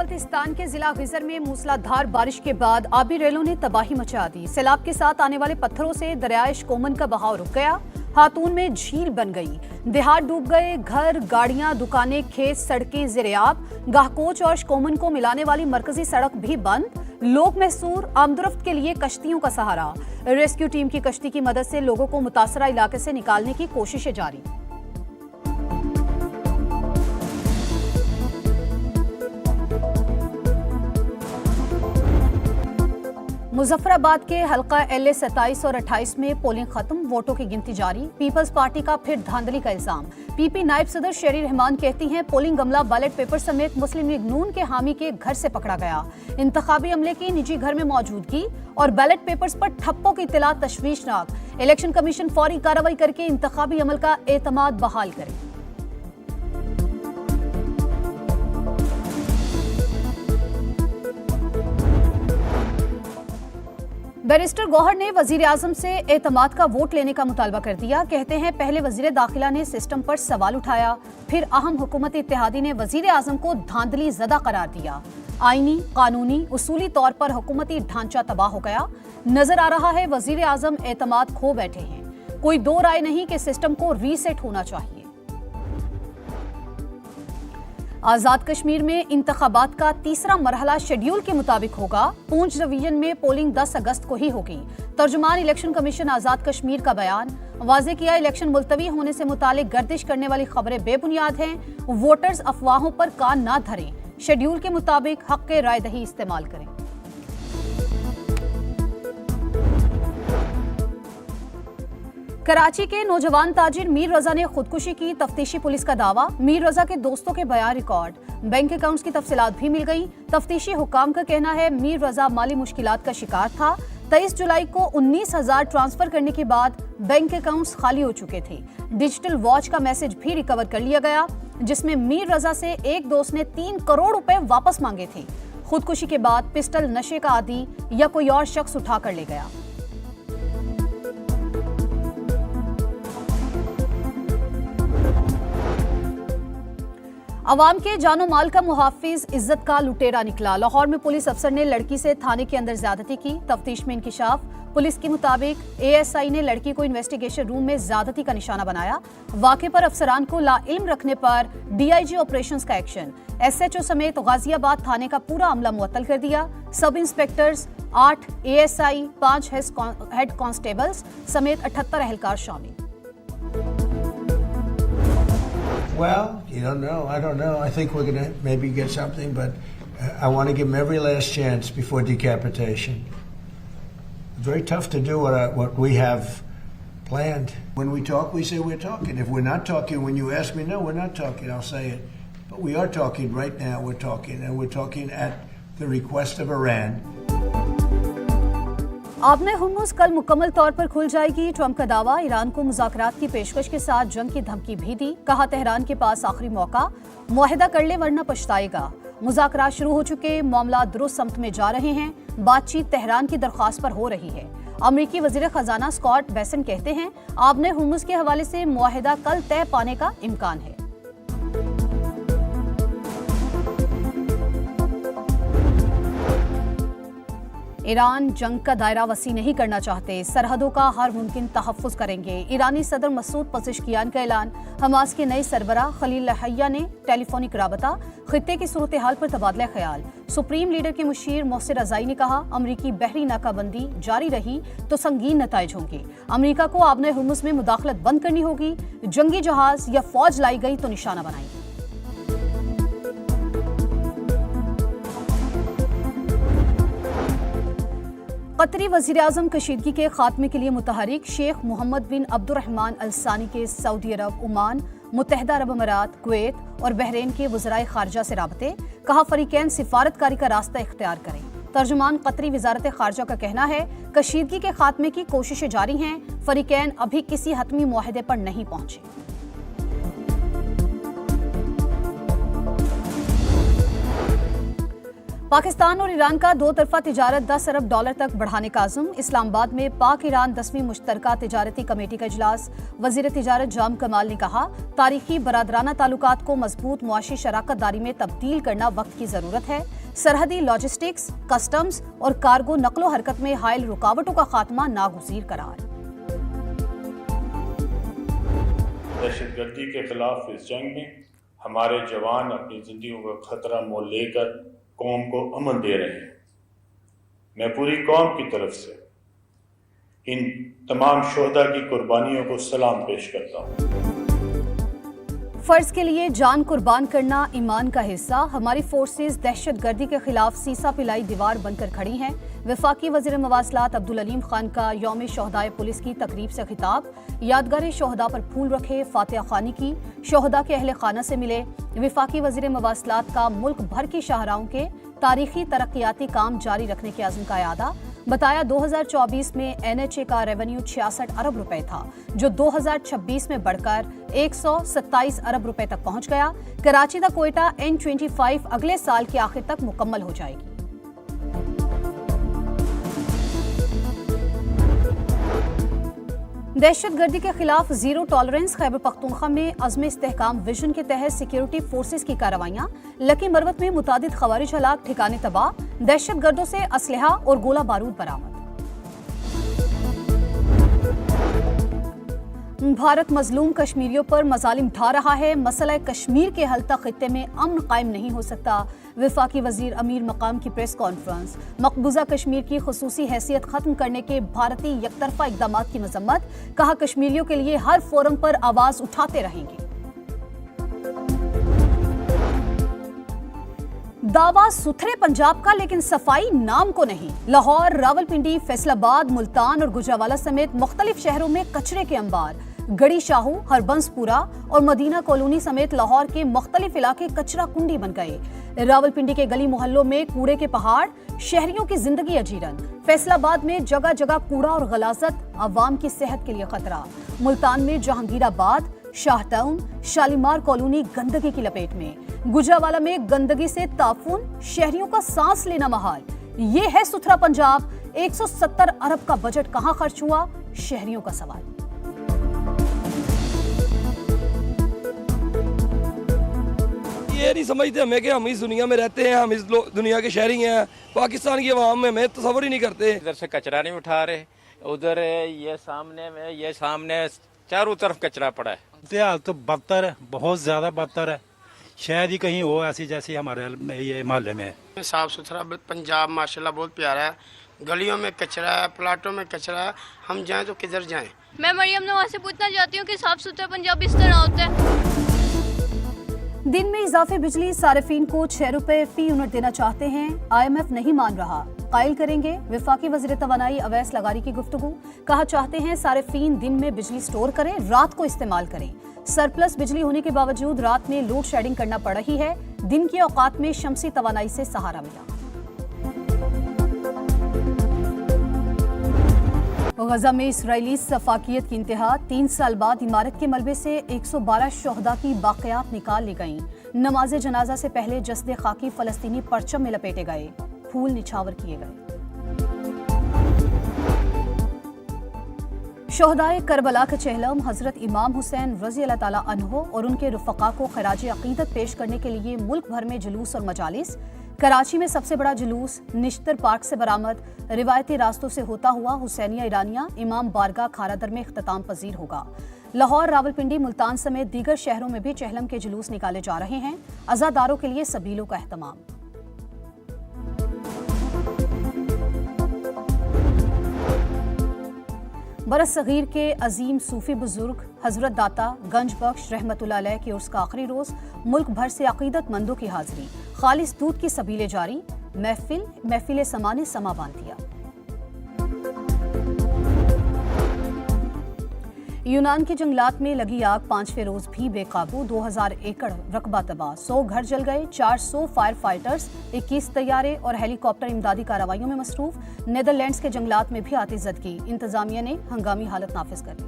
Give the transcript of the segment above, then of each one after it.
बल्तिस्तान के जिला गिजर में मूसलाधार बारिश के बाद आबी रेलों ने तबाही मचा दी। सैलाब के साथ आने वाले पत्थरों से दरियाए शकोमन का बहाव रुक गया। हातून में झील बन गई, देहात डूब गए, घर, गाड़ियां, दुकानें, खेत, सड़कें ज़ेर-ए-आब। गाहकोच और शकोमन को मिलाने वाली मरकजी सड़क भी बंद। लोग महसूर, आमदरफ्त के लिए कश्तियों का सहारा। रेस्क्यू टीम की कश्ती की मदद से लोगों को मुतासरा इलाके से निकालने की कोशिशें जारी। मुजफ्फराबाद के हल्का LA 27 और 28 में पोलिंग खत्म, वोटों की गिनती जारी। पीपल्स पार्टी का फिर धांधली का इल्जाम। PP नायब सदर शेरी रहमान कहती हैं पोलिंग अमला बैलेट पेपर समेत मुस्लिम लीग नून के हामी के घर से पकड़ा गया। इंतखाबी अमले की निजी घर में मौजूदगी और बैलेट पेपर्स पर ठप्पों की इत्तला तशवीशनाक। इलेक्शन कमीशन फौरी कार्रवाई करके इंतखाबी अमल का एतमाद बहाल करे। बैरिस्टर गौहर ने वजीर आजम से एतमाद का वोट लेने का मुतालबा कर दिया। कहते हैं पहले वजीर दाखिला ने सिस्टम पर सवाल उठाया, फिर अहम हुकूमत इत्तेहादी ने वजीर आजम को धांधली ज़दा करार दिया। आईनी, कानूनी, उसूली तौर पर हुकूमती ढांचा तबाह हो गया। नजर आ रहा है वजीर आजम एतमाद खो बैठे हैं। कोई दो राय नहीं कि सिस्टम को रीसेट होना चाहिए। आजाद कश्मीर में इंतखाबात का तीसरा मरहला शेड्यूल के मुताबिक होगा। पूंछ डिवीजन में पोलिंग 10 अगस्त को ही होगी। तर्जुमान इलेक्शन कमीशन आजाद कश्मीर का बयान। वाज़ेह किया इलेक्शन मुलतवी होने से मुतालिक गर्दिश करने वाली खबरें बेबुनियाद हैं। वोटर्स अफवाहों पर कान ना धरें। शेड्यूल के मुताबिक हक के राय दही इस्तेमाल करें। कराची के नौजवान ताजिर मीर रजा ने खुदकुशी की, तफ्तीशी पुलिस का दावा। मीर रजा के दोस्तों के बयान रिकॉर्ड। बैंक अकाउंट्स की तफसीलात भी मिल गई। तफ्तीशी हुकाम का कहना है मीर रजा माली मुश्किलात का शिकार था। 23 जुलाई को 19,000 ट्रांसफर करने के बाद बैंक अकाउंट्स खाली हो चुके थे। डिजिटल वॉच का मैसेज भी रिकवर कर लिया गया, जिसमें मीर रजा से एक दोस्त ने 3 करोड़ रुपए वापस मांगे थे। खुदकुशी के बाद पिस्टल नशे का आदी या कोई और शख्स उठा कर ले गया। अवाम के जानो माल का मुहाफिज इज्जत का लुटेरा निकला। लाहौर में पुलिस अफसर ने लड़की से थाने के अंदर ज्यादती की, तफ्तीश में इंकिशाफ। पुलिस के मुताबिक ASI ने लड़की को इन्वेस्टिगेशन रूम में ज्यादती का निशाना बनाया। वाक़े पर अफसरान को लाइल्म रखने पर DIG ऑपरेशंस का एक्शन। SHO समेत गाजियाबाद थाने का पूरा अमला मुअत्तल कर दिया। सब इंस्पेक्टर्स, 8 ASI, 5 हेड कांस्टेबल्स समेत 78 अहलकार शामिल। Well, you don't know. I don't know. I think we're going to maybe get something, but I want to give them every last chance before decapitation. It's very tough to do what we have planned. When we talk, we say we're talking. If we're not talking, when you ask me, no, we're not talking, I'll say it. But we are talking right now. We're talking, and we're talking at the request of Iran. आबने Hormuz कल मुकम्मल तौर पर खुल जाएगी। Trump का दावा। Iran को मुज़ाकरात की पेशकश के साथ जंग की धमकी भी दी। कहा तेहरान के पास आखिरी मौका, मुआहिदा कर ले वरना पछताएगा। मुज़ाकरात शुरू हो चुके, मामला दुरुस्त समत में जा रहे हैं। बातचीत तेहरान की दरख्वास्त पर हो रही है। अमरीकी वज़ीर ख़जाना स्कॉट बेसेंट कहते हैं आबने हुर्मुज़ के हवाले से मुआहिदा कल तय पाने का इम्कान है। ईरान जंग का दायरा वसी नहीं करना चाहते, सरहदों का हर मुमकिन तहफ़्फ़ुज़ करेंगे। ईरानी सदर मसूद पज़ेश्कियान का ऐलान। हमास के नए सरबरा खलील लहैया ने टेलीफोनिक राबता। खित्ते की सूरत हाल पर तबादला ख्याल। सुप्रीम लीडर के मुशीर मोहसिर रज़ाई ने कहा अमरीकी बहरी नाकाबंदी जारी रही तो संगीन नताइज होंगे। अमरीका को आबने हुर्मुज़ में मुदाखलत बंद करनी होगी। जंगी जहाज या फौज लाई गई तो निशाना बनाएंगे। कतरी वज़ीर-ए-आज़म कशीदगी के खात्मे के लिए मुतहरिक। शेख मोहम्मद बिन अब्दुर्रहमान अल सानी के सऊदी अरब, ओमान, मुत्तहिदा अरब अमारात, कुवैत और बहरीन के वज़राए खारजा से राबते। कहा फरीकैन सिफारतकारी का रास्ता इख्तियार करें। तर्जुमान कतरी वज़ारत खारजा का कहना है कशीदगी के खात्मे की कोशिशें जारी हैं। फरीकैन अभी किसी हतमी मुआहिदे पर नहीं पहुंचे। पाकिस्तान और ईरान का दो तरफा तिजारत 10 अरब डॉलर तक बढ़ाने का अज़्म। इस्लामाबाद में पाक ईरान 10वीं मुश्तरका तिजारती कमेटी का इजलास। वज़ीर तिजारत जाम कमाल ने कहा, तारीखी बरादराना ताल्लुकात को मजबूत मुआशी शराकत दारी में तब्दील करना वक्त की जरूरत है। सरहदी लॉजिस्टिक्स, कस्टम्स और कार्गो नकलो हरकत में हायल रुकावटों का खात्मा नागुज़ीर करार। दहशतगर्दी के खिलाफ इस जंग में हमारे जवान अपनी जिंदगियों का खतरा मोल लेकर कौम को अमन दे रहे हैं। मैं पूरी कौम की तरफ से इन तमाम शोहदा की कुर्बानियों को सलाम पेश करता हूँ। फर्ज के लिए जान कुर्बान करना ईमान का हिस्सा। हमारी फोर्सेस दहशतगर्दी के खिलाफ सीसा पिलाई दीवार बनकर खड़ी हैं। वफाकी वज़ीर मवासलात अब्दुल अलीम खान का यौम शोहदाए पुलिस की तकरीब से खिताब। यादगार शोहदा पर फूल रखे, फातिहा खानी की, शोहदा के अहले खाना से मिले। वफाकी वज़ीर मवासलात का मुल्क भर की शाहराहों के तारीखी तरक्याती काम जारी रखने के अज़्म का यादा। बताया 2024 में NHA का रेवेन्यू 66 अरब रुपए था, जो 2026 में बढ़कर 127 अरब रुपए तक पहुंच गया। कराची दा कोयटा N25 अगले साल के आखिर तक मुकम्मल हो जाएगी। दहशतगर्दी के खिलाफ जीरो टॉलरेंस। खैबर पख्तूनख्वा में अज़्म इस्तेहकाम विजन के तहत सिक्योरिटी फोर्सेस की कार्रवाइयां। लकी मरवत में मुतादिद खवारिज हलाक, ठिकाने तबाह। दहशतगर्दों से असलहा और गोला बारूद बरामद। भारत मजलूम कश्मीरियों पर मजालिम ढा रहा है। मसला कश्मीर के हल तक खित्ते में अमन कायम नहीं हो सकता। वफाकी वजीर अमीर मकाम की प्रेस कॉन्फ्रेंस। मकबूजा कश्मीर की खुसूसी हैसियत खत्म करने के भारतीय यकतरफा इकदाम की मजम्मत। कहा, कश्मीरियों के लिए हर फोरम पर आवाज उठाते रहेंगे। दावा सुथरे पंजाब का, लेकिन सफाई नाम को नहीं। लाहौर, रावलपिंडी, फैसलाबाद, मुल्तान और गुजरावाला समेत मुख्तलिफ शहरों में कचरे के अंबार। गड़ी शाहू, हरबंसपुरा और मदीना कॉलोनी समेत लाहौर के मुख्तलिफ इलाके कचरा कुंडी बन गए। रावलपिंडी के गली मोहल्लों में कूड़े के पहाड़, शहरियों की जिंदगी अजीरन। फैसलाबाद में जगह जगह कूड़ा और गलाजत, अवाम की सेहत के लिए खतरा। मुल्तान में जहांगीराबाद, शाहटाउन, शालीमार कॉलोनी गंदगी की लपेट में। गुजरावाला में गंदगी से ताफुन, शहरियों का सांस लेना महाल। ये है सुथरा पंजाब। 170 अरब का बजट कहां खर्च हुआ, शहरियों का सवाल। ये नहीं समझते हमें कि हम इस दुनिया में रहते हैं, हम इस दुनिया के शहरी हैं। पाकिस्तान की आवाम में हमें तस्वर ही नहीं करते। इधर से कचरा नहीं उठा रहे, उधर ये सामने चारों तरफ कचरा पड़ा है। हाल तो बदतर है, बहुत ज्यादा बदतर है। शायद ही कहीं हो ऐसी जैसी हमारे ये मोहल्ले में है। साफ सुथरा पंजाब माशाल्लाह बहुत प्यारा है। गलियों में कचरा है, प्लाटों में कचरा है। हम जाएं तो किधर जाएं? मैं मरियम नवाज से पूछना चाहती हूँ कि साफ सुथरा पंजाब इस तरह होता है। दिन में इजाफे बिजली सारिफीन को 6 रुपए फी यूनिट देना चाहते हैं। IMF नहीं मान रहा, कायल करेंगे। वफाकी वज़ीर तवानाई अवैस लगारी की गुफ्तगू। कहा, चाहते हैं सारिफीन दिन में बिजली स्टोर करें, रात को इस्तेमाल करें। सरप्लस बिजली होने के बावजूद रात में लोड शेडिंग करना पड़ रही है। दिन के औकात में शमसी तवानाई से सहारा मिला। गजा में इसराइली सफाकियत की इंतहा। 3 साल बाद इमारत के मलबे से 112 शोहदा की बाक़ियात निकाल ली गईं। नमाज जनाजा से पहले जस्दे खाकी फलस्तीनी परचम में लपेटे गए, फूल निछावर किए गए। शोहदाए करबला के चेहलम हजरत इमाम हुसैन रज़ी अल्लाह ताला अन्हो और उनके रुफ़क़ा को खराज अक़ीदत पेश करने के लिए मुल्क भर में जुलूस और मजालिस। कराची में सबसे बड़ा जुलूस निश्तर पार्क से बरामद। रिवायती रास्तों से होता हुआ हुसैनिया ईरानिया इमाम बारगाह खारादर में इख्तिताम पजीर होगा। लाहौर, रावलपिंडी, मुल्तान समेत दीगर शहरों में भी चेहलम के जुलूस निकाले जा रहे हैं। अज़ादारों के लिए सबीलों का एहतमाम। बरस सगीर के अजीम सूफी बुजुर्ग हजरत दाता गंज बख्श रहमतुल्लाह अलैह के उर्स का आखिरी रोज। मुल्क भर से अकीदतमंदों की हाजिरी। खालिस दूध की सबीलें जारी। महफिल समा ने समा बांध दिया। यूनान के जंगलात में लगी आग 5वें रोज भी बेकाबू। 2000 एकड़ रकबा तबाह। 100 घर जल गए। 400 फायर फाइटर्स, 21 तैयारे और हेलीकॉप्टर इमदादी कार्रवाइयों में मसरूफ। नीदरलैंड्स के जंगलात में भी आतिशज़दगी। इंतजामिया ने हंगामी हालत नाफिज कर दी।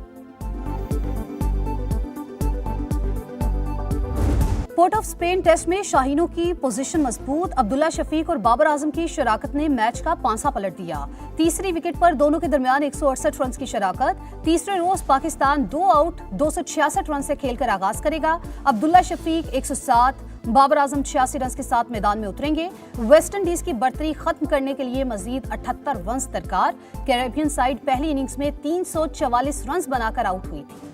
पोर्ट ऑफ स्पेन टेस्ट में शाहीनों की पोजीशन मजबूत। अब्दुल्ला शफीक और बाबर आजम की शराकत ने मैच का पांसा पलट दिया। तीसरी विकेट पर दोनों के दरमियान 168 रन की शराकत। तीसरे रोज पाकिस्तान 2 आउट 266 रन से खेलकर आगाज करेगा। अब्दुल्ला शफीक 107, बाबर आजम 86 रन के साथ मैदान में उतरेंगे। वेस्ट इंडीज की बढ़तरी खत्म करने के लिए मजीद 78 रन दरकार। कैरेबियन साइड पहली इनिंग्स में 344 रन बनाकर आउट हुई थी।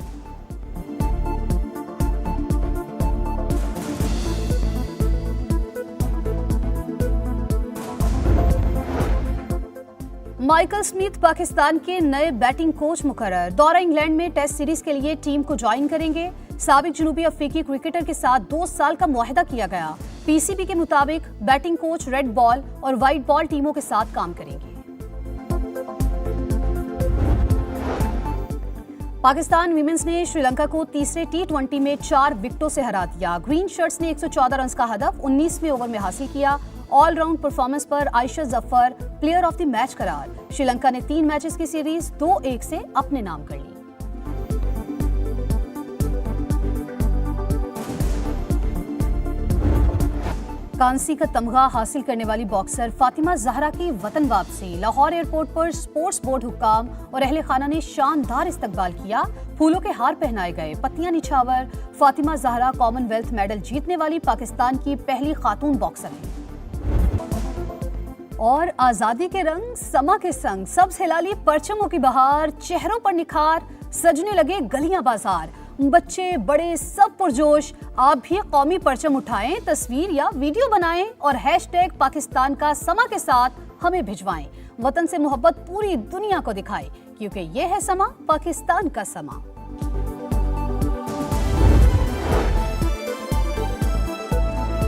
माइकल स्मिथ पाकिस्तान के नए बैटिंग कोच मुकर्रर। दौरा इंग्लैंड में टेस्ट सीरीज के लिए टीम को ज्वाइन करेंगे। साबिक जनूबी अफ्रीकी क्रिकेटर के साथ 2 साल का मुआहदा किया गया। पीसीबी के मुताबिक बैटिंग कोच रेड बॉल और व्हाइट बॉल टीमों के साथ काम करेंगे। पाकिस्तान विमेंस ने श्रीलंका को तीसरे T20 में 4 विकेटों से हरा दिया। ग्रीन शर्ट्स ने 114 रन का हदफ 19वें ओवर में हासिल किया। ऑलराउंड परफॉर्मेंस पर Ayesha Zafar player of the match करार। श्रीलंका ने 3 मैचेस की सीरीज 2-1 से अपने नाम कर ली। कांसी का तमगा हासिल करने वाली बॉक्सर फातिमा जहरा की वतन वापसी। लाहौर एयरपोर्ट पर स्पोर्ट्स बोर्ड हुक्काम और अहले खाना ने शानदार इस्तकबाल किया। फूलों के हार पहनाए गए, पत्तियां निछावर। फातिमा जहरा कॉमनवेल्थ मेडल जीतने वाली पाकिस्तान की पहली खातून बॉक्सर हैं। और आजादी के रंग समा के संग सब्ज हिलाली परचमों की बहार, चेहरों पर निखार, सजने लगे गलियां बाजार। बच्चे बड़े सब पुरजोश। आप भी कौमी परचम उठाएं, तस्वीर या वीडियो बनाएं और हैशटैग पाकिस्तान का समा के साथ हमें भिजवाएं। वतन से मोहब्बत पूरी दुनिया को दिखाएं, क्योंकि यह है समा पाकिस्तान का समा।